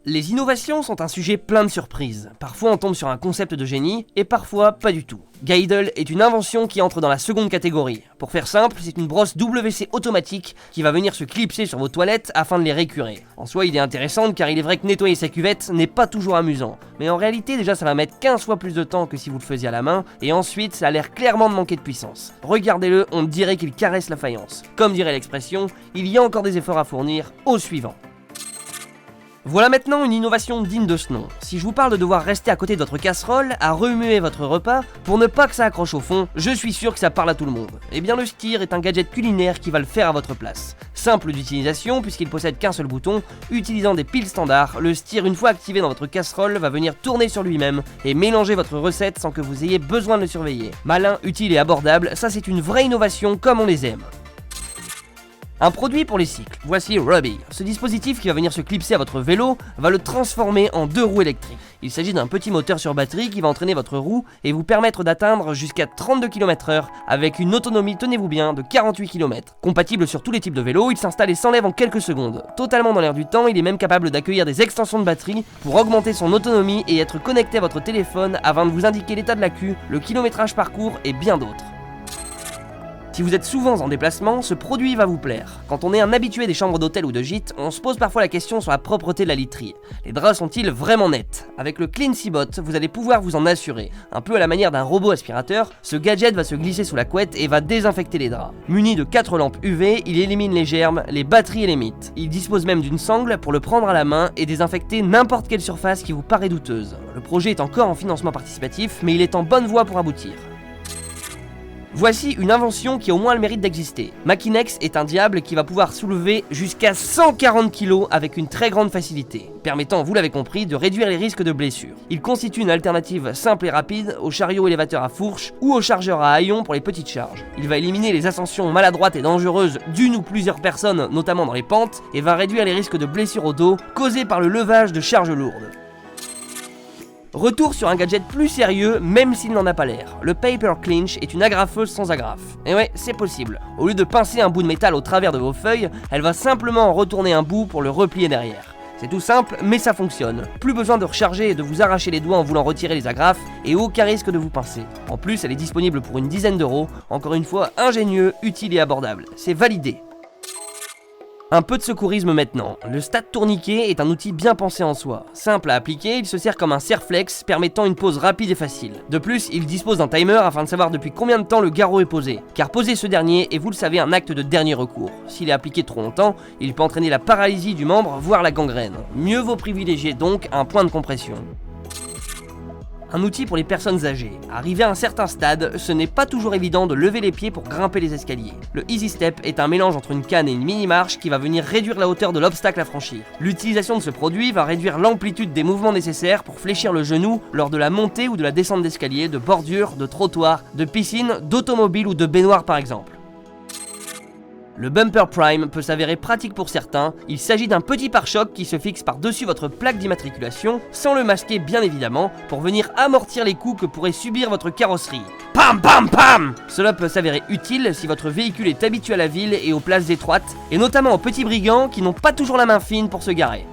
Les innovations sont un sujet plein de surprises. Parfois on tombe sur un concept de génie, et parfois pas du tout. Guidle est une invention qui entre dans la seconde catégorie. Pour faire simple, c'est une brosse WC automatique qui va venir se clipser sur vos toilettes afin de les récurer. En soi, il est intéressant car il est vrai que nettoyer sa cuvette n'est pas toujours amusant. Mais en réalité, déjà ça va mettre 15 fois plus de temps que si vous le faisiez à la main, et ensuite ça a l'air clairement de manquer de puissance. Regardez-le, on dirait qu'il caresse la faïence. Comme dirait l'expression, il y a encore des efforts à fournir, au suivant. Voilà maintenant une innovation digne de ce nom. Si je vous parle de devoir rester à côté de votre casserole, à remuer votre repas, pour ne pas que ça accroche au fond, je suis sûr que ça parle à tout le monde. Eh bien le Stir est un gadget culinaire qui va le faire à votre place. Simple d'utilisation puisqu'il possède qu'un seul bouton, utilisant des piles standards, le Stir une fois activé dans votre casserole va venir tourner sur lui-même et mélanger votre recette sans que vous ayez besoin de le surveiller. Malin, utile et abordable, ça c'est une vraie innovation comme on les aime. Un produit pour les cycles, voici Robbie. Ce dispositif qui va venir se clipser à votre vélo va le transformer en 2 roues électriques. Il s'agit d'un petit moteur sur batterie qui va entraîner votre roue et vous permettre d'atteindre jusqu'à 32 km/h avec une autonomie, tenez-vous bien, de 48 km. Compatible sur tous les types de vélos, il s'installe et s'enlève en quelques secondes. Totalement dans l'air du temps, il est même capable d'accueillir des extensions de batterie pour augmenter son autonomie et être connecté à votre téléphone afin de vous indiquer l'état de la queue, le kilométrage parcours et bien d'autres. Si vous êtes souvent en déplacement, ce produit va vous plaire. Quand on est un habitué des chambres d'hôtel ou de gîte, on se pose parfois la question sur la propreté de la literie. Les draps sont-ils vraiment nets? Avec le Clean Seabot, vous allez pouvoir vous en assurer. Un peu à la manière d'un robot aspirateur, ce gadget va se glisser sous la couette et va désinfecter les draps. Muni de 4 lampes UV, il élimine les germes, les batteries et les mites. Il dispose même d'une sangle pour le prendre à la main et désinfecter n'importe quelle surface qui vous paraît douteuse. Le projet est encore en financement participatif, mais il est en bonne voie pour aboutir. Voici une invention qui a au moins le mérite d'exister. Makinex est un diable qui va pouvoir soulever jusqu'à 140 kg avec une très grande facilité, permettant, vous l'avez compris, de réduire les risques de blessures. Il constitue une alternative simple et rapide au chariot élévateur à fourche ou au chargeur à haillons pour les petites charges. Il va éliminer les ascensions maladroites et dangereuses d'une ou plusieurs personnes, notamment dans les pentes, et va réduire les risques de blessures au dos causés par le levage de charges lourdes. Retour sur un gadget plus sérieux, même s'il n'en a pas l'air. Le Paper Clinch est une agrafeuse sans agrafe. Et ouais, c'est possible. Au lieu de pincer un bout de métal au travers de vos feuilles, elle va simplement en retourner un bout pour le replier derrière. C'est tout simple, mais ça fonctionne. Plus besoin de recharger et de vous arracher les doigts en voulant retirer les agrafes, et aucun risque de vous pincer. En plus, elle est disponible pour une dizaine d'euros. Encore une fois, ingénieux, utile et abordable. C'est validé. Un peu de secourisme maintenant. Le Stat Tourniquet est un outil bien pensé en soi. Simple à appliquer, il se sert comme un serre-flex permettant une pose rapide et facile. De plus, il dispose d'un timer afin de savoir depuis combien de temps le garrot est posé. Car poser ce dernier est, vous le savez, un acte de dernier recours. S'il est appliqué trop longtemps, il peut entraîner la paralysie du membre, voire la gangrène. Mieux vaut privilégier donc un point de compression. Un outil pour les personnes âgées. Arrivé à un certain stade, ce n'est pas toujours évident de lever les pieds pour grimper les escaliers. Le Easy Step est un mélange entre une canne et une mini-marche qui va venir réduire la hauteur de l'obstacle à franchir. L'utilisation de ce produit va réduire l'amplitude des mouvements nécessaires pour fléchir le genou lors de la montée ou de la descente d'escalier, de bordure, de trottoir, de piscine, d'automobile ou de baignoire par exemple. Le Bumper Prime peut s'avérer pratique pour certains, il s'agit d'un petit pare-choc qui se fixe par-dessus votre plaque d'immatriculation, sans le masquer bien évidemment, pour venir amortir les coups que pourrait subir votre carrosserie. Pam pam pam! Cela peut s'avérer utile si votre véhicule est habitué à la ville et aux places étroites, et notamment aux petits brigands qui n'ont pas toujours la main fine pour se garer.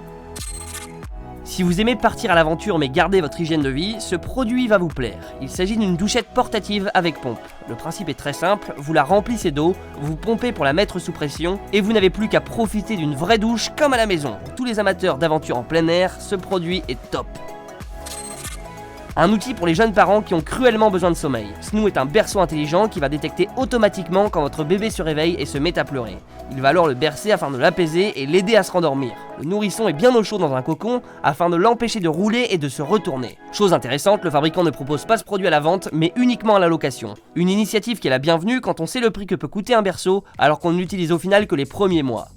Si vous aimez partir à l'aventure mais garder votre hygiène de vie, ce produit va vous plaire. Il s'agit d'une douchette portative avec pompe. Le principe est très simple, vous la remplissez d'eau, vous pompez pour la mettre sous pression, et vous n'avez plus qu'à profiter d'une vraie douche comme à la maison. Pour tous les amateurs d'aventure en plein air, ce produit est top. Un outil pour les jeunes parents qui ont cruellement besoin de sommeil. Snoo est un berceau intelligent qui va détecter automatiquement quand votre bébé se réveille et se met à pleurer. Il va alors le bercer afin de l'apaiser et l'aider à se rendormir. Le nourrisson est bien au chaud dans un cocon afin de l'empêcher de rouler et de se retourner. Chose intéressante, le fabricant ne propose pas ce produit à la vente mais uniquement à la location. Une initiative qui est la bienvenue quand on sait le prix que peut coûter un berceau alors qu'on ne l'utilise au final que les premiers mois.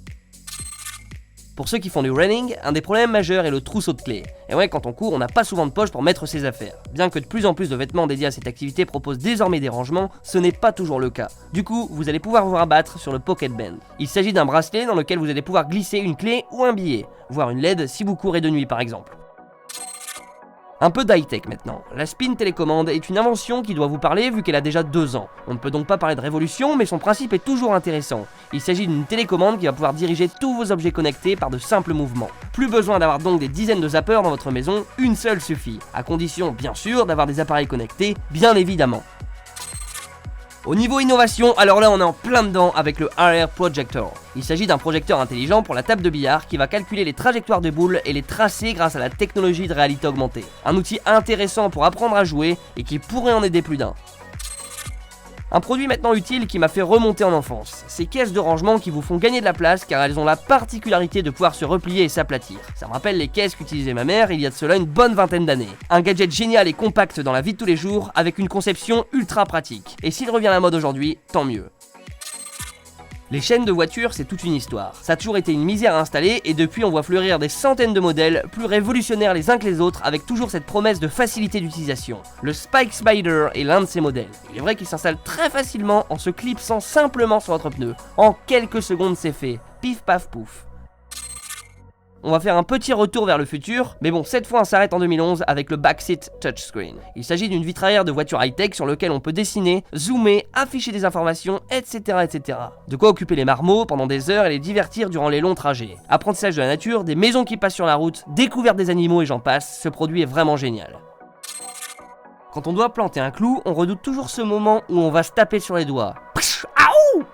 Pour ceux qui font du running, un des problèmes majeurs est le trousseau de clés. Et ouais, quand on court, on n'a pas souvent de poche pour mettre ses affaires. Bien que de plus en plus de vêtements dédiés à cette activité proposent désormais des rangements, ce n'est pas toujours le cas. Du coup, vous allez pouvoir vous rabattre sur le Pocket Band. Il s'agit d'un bracelet dans lequel vous allez pouvoir glisser une clé ou un billet, voire une LED si vous courez de nuit par exemple. Un peu d'high-tech maintenant. La spin télécommande est une invention qui doit vous parler vu qu'elle a déjà 2 ans. On ne peut donc pas parler de révolution, mais son principe est toujours intéressant. Il s'agit d'une télécommande qui va pouvoir diriger tous vos objets connectés par de simples mouvements. Plus besoin d'avoir donc des dizaines de zappers dans votre maison, une seule suffit. À condition, bien sûr, d'avoir des appareils connectés, bien évidemment. Au niveau innovation, alors là on est en plein dedans avec le RR Projector. Il s'agit d'un projecteur intelligent pour la table de billard qui va calculer les trajectoires de boules et les tracer grâce à la technologie de réalité augmentée. Un outil intéressant pour apprendre à jouer et qui pourrait en aider plus d'un. Un produit maintenant utile qui m'a fait remonter en enfance. Ces caisses de rangement qui vous font gagner de la place car elles ont la particularité de pouvoir se replier et s'aplatir. Ça me rappelle les caisses qu'utilisait ma mère il y a de cela une bonne vingtaine d'années. Un gadget génial et compact dans la vie de tous les jours avec une conception ultra pratique. Et s'il revient à la mode aujourd'hui, tant mieux. Les chaînes de voitures, c'est toute une histoire. Ça a toujours été une misère à installer et depuis on voit fleurir des centaines de modèles, plus révolutionnaires les uns que les autres, avec toujours cette promesse de facilité d'utilisation. Le Spike Spider est l'un de ces modèles. Il est vrai qu'il s'installe très facilement en se clipsant simplement sur votre pneu. En quelques secondes c'est fait. Pif paf pouf. On va faire un petit retour vers le futur, mais bon, cette fois on s'arrête en 2011 avec le Backseat Touchscreen. Il s'agit d'une vitre arrière de voiture high-tech sur lequel on peut dessiner, zoomer, afficher des informations, etc. etc. De quoi occuper les marmots pendant des heures et les divertir durant les longs trajets. Apprentissage de la nature, des maisons qui passent sur la route, découverte des animaux et j'en passe, ce produit est vraiment génial. Quand on doit planter un clou, on redoute toujours ce moment où on va se taper sur les doigts.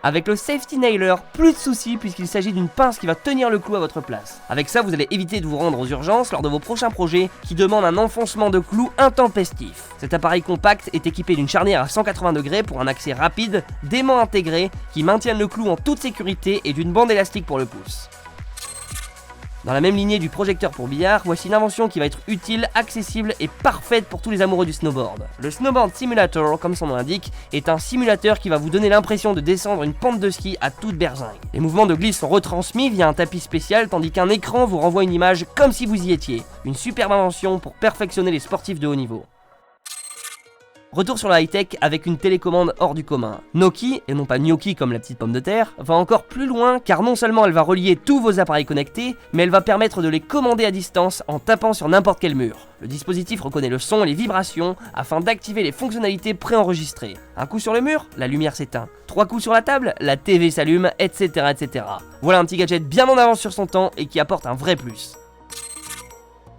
Avec le Safety Nailer, plus de soucis puisqu'il s'agit d'une pince qui va tenir le clou à votre place. Avec ça, vous allez éviter de vous rendre aux urgences lors de vos prochains projets qui demandent un enfoncement de clou intempestif. Cet appareil compact est équipé d'une charnière à 180 degrés pour un accès rapide, d'aimants intégrés qui maintiennent le clou en toute sécurité et d'une bande élastique pour le pouce. Dans la même lignée du projecteur pour billard, voici une invention qui va être utile, accessible et parfaite pour tous les amoureux du snowboard. Le Snowboard Simulator, comme son nom l'indique, est un simulateur qui va vous donner l'impression de descendre une pente de ski à toute berzingue. Les mouvements de glisse sont retransmis via un tapis spécial tandis qu'un écran vous renvoie une image comme si vous y étiez. Une superbe invention pour perfectionner les sportifs de haut niveau. Retour sur la high-tech avec une télécommande hors du commun. Noki, et non pas gnocchi comme la petite pomme de terre, va encore plus loin car non seulement elle va relier tous vos appareils connectés, mais elle va permettre de les commander à distance en tapant sur n'importe quel mur. Le dispositif reconnaît le son et les vibrations afin d'activer les fonctionnalités préenregistrées. Un coup sur le mur, la lumière s'éteint. 3 coups sur la table, la TV s'allume, etc. etc. Voilà un petit gadget bien en avance sur son temps et qui apporte un vrai plus.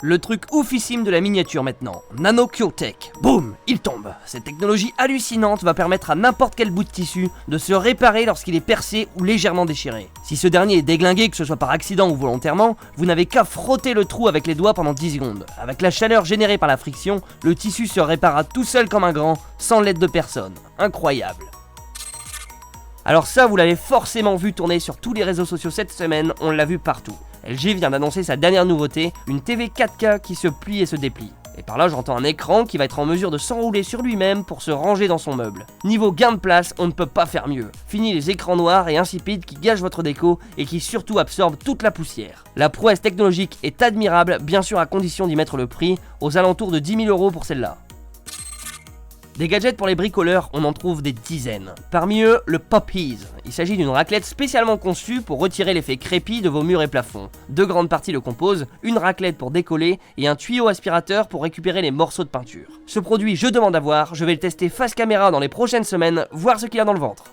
Le truc oufissime de la miniature maintenant, Nano Kyotech. Boum, il tombe. Cette technologie hallucinante va permettre à n'importe quel bout de tissu de se réparer lorsqu'il est percé ou légèrement déchiré. Si ce dernier est déglingué, que ce soit par accident ou volontairement, vous n'avez qu'à frotter le trou avec les doigts pendant 10 secondes. Avec la chaleur générée par la friction, le tissu se réparera tout seul comme un grand, sans l'aide de personne. Incroyable. Alors ça, vous l'avez forcément vu tourner sur tous les réseaux sociaux cette semaine, on l'a vu partout. LG vient d'annoncer sa dernière nouveauté, une TV 4K qui se plie et se déplie. Et par là j'entends un écran qui va être en mesure de s'enrouler sur lui-même pour se ranger dans son meuble. Niveau gain de place, on ne peut pas faire mieux. Fini les écrans noirs et insipides qui gâchent votre déco et qui surtout absorbent toute la poussière. La prouesse technologique est admirable, bien sûr à condition d'y mettre le prix, aux alentours de 10 000 € pour celle-là. Des gadgets pour les bricoleurs, on en trouve des dizaines. Parmi eux, le Pop-Ease. Il s'agit d'une raclette spécialement conçue pour retirer l'effet crépi de vos murs et plafonds. 2 grandes parties le composent, une raclette pour décoller et un tuyau aspirateur pour récupérer les morceaux de peinture. Ce produit, je demande à voir, je vais le tester face caméra dans les prochaines semaines, voir ce qu'il y a dans le ventre.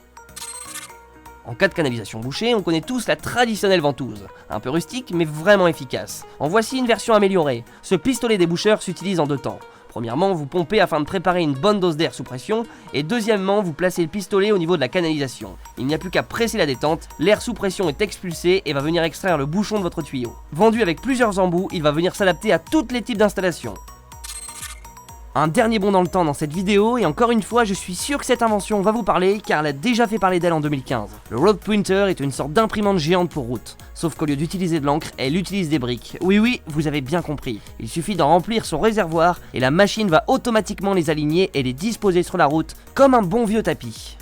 En cas de canalisation bouchée, on connaît tous la traditionnelle ventouse. Un peu rustique, mais vraiment efficace. En voici une version améliorée. Ce pistolet déboucheur s'utilise en 2 temps. Premièrement, vous pompez afin de préparer une bonne dose d'air sous pression, et deuxièmement, vous placez le pistolet au niveau de la canalisation. Il n'y a plus qu'à presser la détente, l'air sous pression est expulsé et va venir extraire le bouchon de votre tuyau. Vendu avec plusieurs embouts, il va venir s'adapter à tous les types d'installations. Un dernier bond dans le temps dans cette vidéo, et encore une fois je suis sûr que cette invention va vous parler car elle a déjà fait parler d'elle en 2015. Le Road Printer est une sorte d'imprimante géante pour route, sauf qu'au lieu d'utiliser de l'encre, elle utilise des briques. Oui, vous avez bien compris. Il suffit d'en remplir son réservoir et la machine va automatiquement les aligner et les disposer sur la route comme un bon vieux tapis.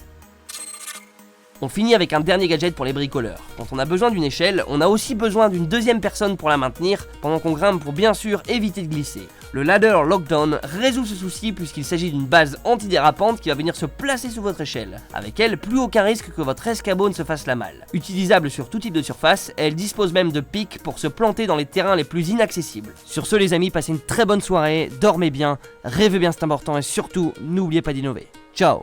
On finit avec un dernier gadget pour les bricoleurs. Quand on a besoin d'une échelle, on a aussi besoin d'une deuxième personne pour la maintenir, pendant qu'on grimpe pour bien sûr éviter de glisser. Le Ladder Lockdown résout ce souci puisqu'il s'agit d'une base antidérapante qui va venir se placer sous votre échelle. Avec elle, plus aucun risque que votre escabeau ne se fasse la malle. Utilisable sur tout type de surface, elle dispose même de pics pour se planter dans les terrains les plus inaccessibles. Sur ce les amis, passez une très bonne soirée, dormez bien, rêvez bien c'est important et surtout, n'oubliez pas d'innover. Ciao.